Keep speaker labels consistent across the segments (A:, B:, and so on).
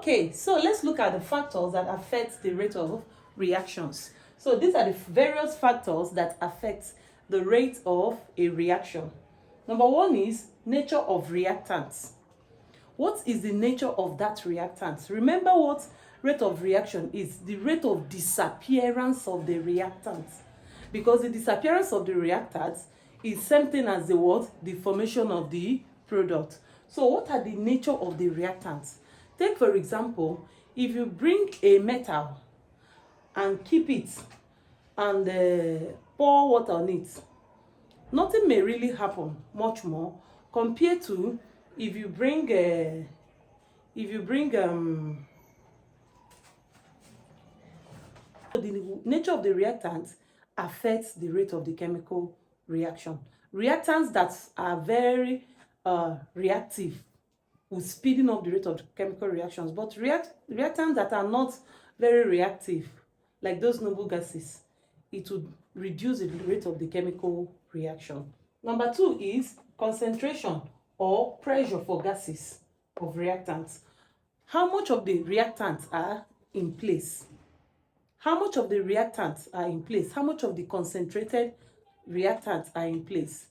A: Okay, so let's look at the factors that affect the rate of reactions. So these are the various factors that affect the rate of a reaction. Number one is nature of reactants. What is the nature of that reactant? Remember what rate of reaction is: the rate of disappearance of the reactant. Because the disappearance of the reactant is same thing as the what? The formation of the product. So what are the nature of the reactants? Take for example, if you bring a metal and keep it and pour water on it, nothing may really happen much more compared to if you bring the nature of the reactant affects the rate of the chemical reaction. Reactants that are very reactive will speeding up the rate of chemical reactions, but reactants that are not very reactive, like those noble gases, it would reduce the rate of the chemical reaction. Number two is concentration or pressure for gases of reactants. How much of the reactants are in place? How much of the reactants are in place? How much of the concentrated reactants are in place?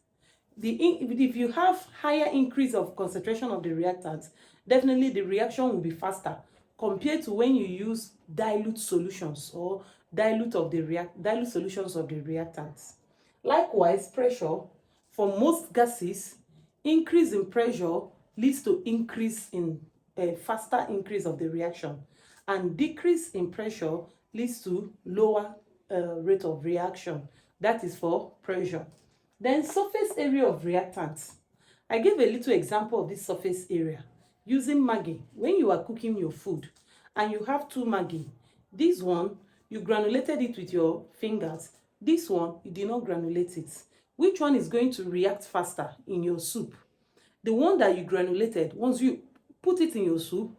A: If you have higher increase of concentration of the reactants, definitely the reaction will be faster compared to when you use dilute solutions or dilute solutions of the reactants. Likewise, pressure for most gases, increase in pressure leads to increase in a faster increase of the reaction, and decrease in pressure leads to lower rate of reaction. That is for pressure. Then surface area of reactants. I gave a little example of this surface area using Maggi. When you are cooking your food and you have two Maggi, this one you granulated it with your fingers, this one you did not granulate it. Which one is going to react faster in your soup? The one that you granulated, once you put it in your soup,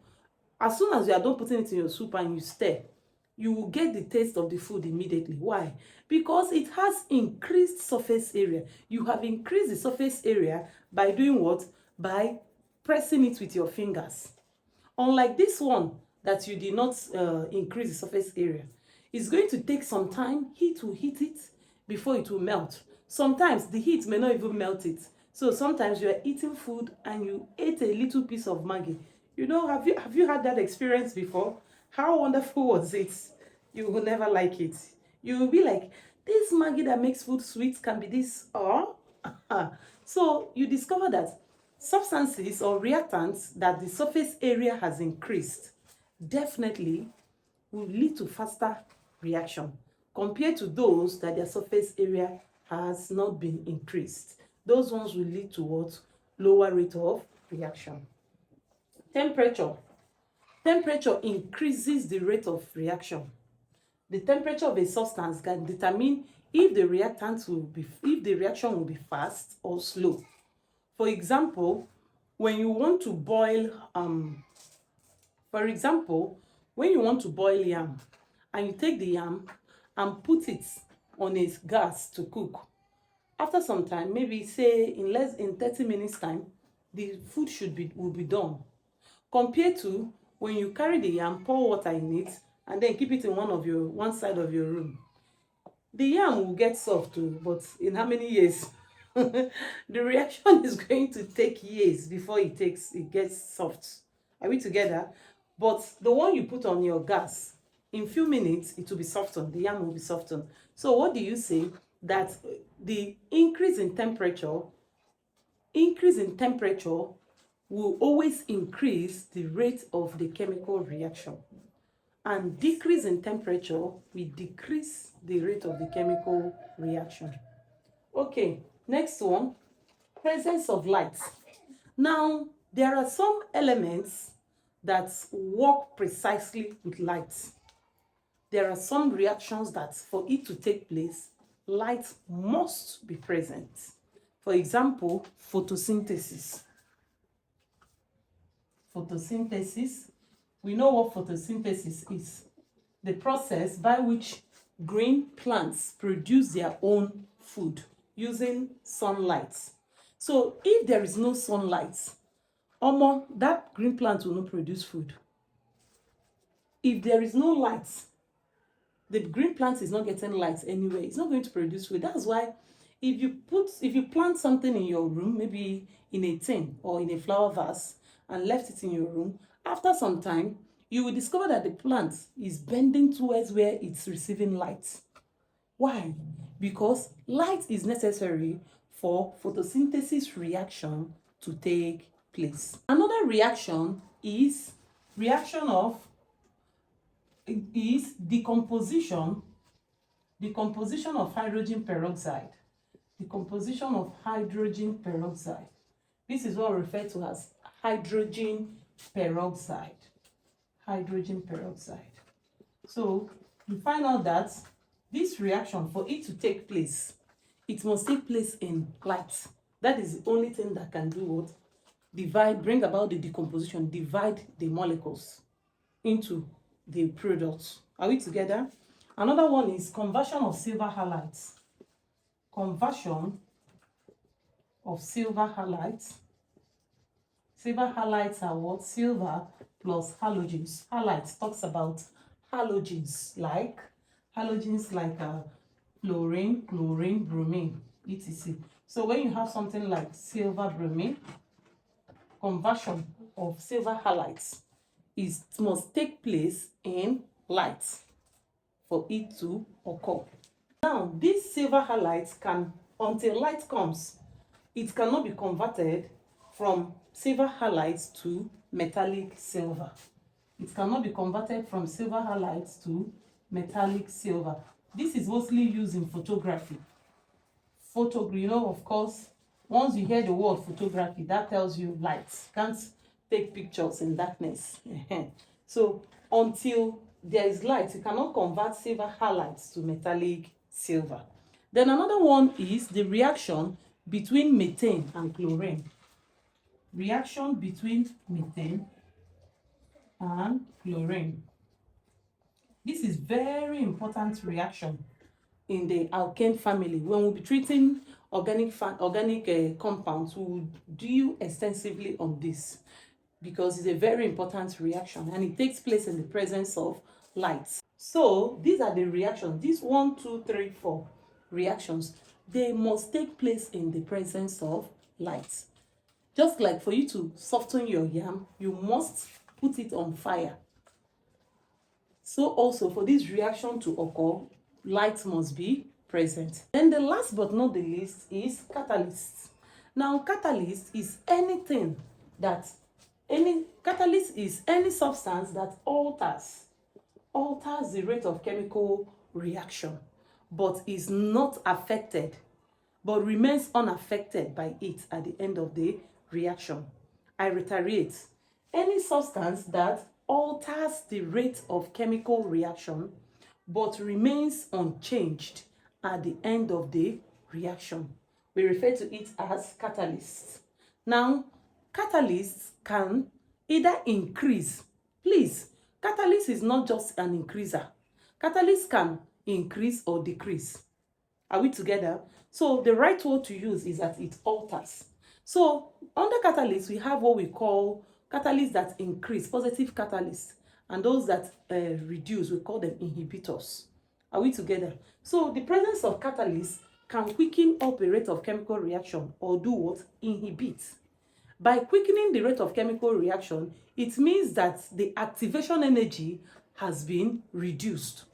A: as soon as you are done putting it in your soup and you stir, you will get the taste of the food immediately. Why? Because it has increased surface area. You have increased the surface area by doing what? By pressing it with your fingers. Unlike this one that you did not increase the surface area, it's going to take some time. Heat will heat it before it will melt. Sometimes the heat may not even melt it. So sometimes you are eating food and you ate a little piece of Maggi. You know, have you had that experience before? How wonderful was it? You will never like it. You will be like, this Maggi that makes food sweet can be this or so you discover that substances or reactants that the surface area has increased definitely will lead to faster reaction compared to those that their surface area has not been increased. Those ones will lead to what? Lower rate of reaction. Temperature. Temperature increases the rate of reaction. The temperature of a substance can determine if the reaction will be fast or slow. For example, when you want to boil yam and you take the yam and put it on a gas to cook, after some time, maybe say in 30 minutes time, the food will be done. Compared to when you carry the yam, pour water in it, and then keep it in one side of your room. The yam will get soft too, but in how many years? The reaction is going to take years before it gets soft. Are we together? But the one you put on your gas, in few minutes it will be softened. The yam will be softened. So what do you say? That the increase in temperature will always increase the rate of the chemical reaction, and decrease in temperature will decrease the rate of the chemical reaction. Okay, next one, presence of light. Now, there are some elements that work precisely with light. There are some reactions that for it to take place, light must be present. For example, photosynthesis. Photosynthesis, we know what photosynthesis is. The process by which green plants produce their own food using sunlight. So if there is no sunlight, that green plant will not produce food. If there is no light, the green plant is not getting light anyway, it's not going to produce food. That's why if you plant something in your room, maybe in a tin or in a flower vase, and left it in your room, after some time you will discover that the plant is bending towards where it's receiving light. Why? Because light is necessary for photosynthesis reaction to take place. Another reaction is decomposition of hydrogen peroxide. Decomposition of hydrogen peroxide. This is what we refer to as hydrogen peroxide. Hydrogen peroxide. So you find out that this reaction, for it to take place, it must take place in light. That is the only thing that can do what? Bring about the decomposition, divide the molecules into the products. Are we together? Another one is conversion of silver halides. Conversion of silver halides. Silver halides are what? Silver plus halogens. Halides talks about halogens like fluorine, chlorine, bromine, etc. So when you have something like silver bromine, conversion of silver halides must take place in light for it to occur. Now, these silver halides until light comes, it cannot be converted from silver halides to metallic silver. It cannot be converted from silver halides to metallic silver. This is mostly used in photography. Of course, once you hear the word photography, that tells you light. Can't take pictures in darkness. So until there is light, you cannot convert silver halides to metallic silver. Then another one is the reaction between methane and chlorine. Reaction between methane and chlorine. This is very important reaction in the alkane family. When we'll be treating organic compounds, we will do extensively on this because it's a very important reaction and it takes place in the presence of light. So these are the reactions. These 1, 2, 3, 4 reactions, they must take place in the presence of light. Just like for you to soften your yam, you must put it on fire. So also for this reaction to occur, light must be present. Then the last but not the least is catalyst. Now catalyst is any substance that alters the rate of chemical reaction, but is not affected, but remains unaffected by it at the end of the reaction. I reiterate, any substance that alters the rate of chemical reaction but remains unchanged at the end of the reaction, we refer to it as catalyst. Now, catalysts can either increase. Please, catalyst is not just an increaser. Catalyst can increase or decrease. Are we together? So the right word to use is that it alters. So under catalyst, we have what we call catalysts that increase, positive catalysts, and those that reduce, we call them inhibitors. Are we together? So the presence of catalysts can quicken up a rate of chemical reaction or do what? Inhibit. By quickening the rate of chemical reaction, it means that the activation energy has been reduced.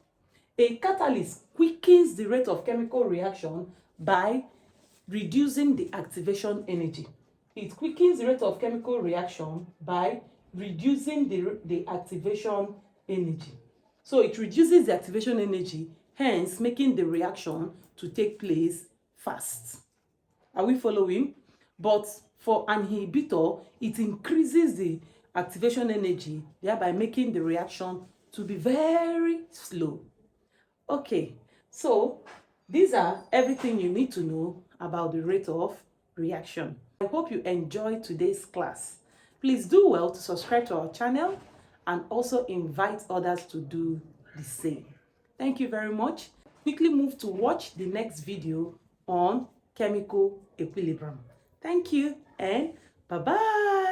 A: A catalyst quickens the rate of chemical reaction by reducing the activation energy. It quickens the rate of chemical reaction by reducing the activation energy. So it reduces the activation energy, hence making the reaction to take place fast. Are we following? But for an inhibitor, it increases the activation energy, thereby making the reaction to be very slow. Okay, so these are everything you need to know about the rate of reaction. I hope you enjoyed today's class. Please do well to subscribe to our channel and also invite others to do the same. Thank you very much. Quickly move to watch the next video on chemical equilibrium. Thank you and bye-bye.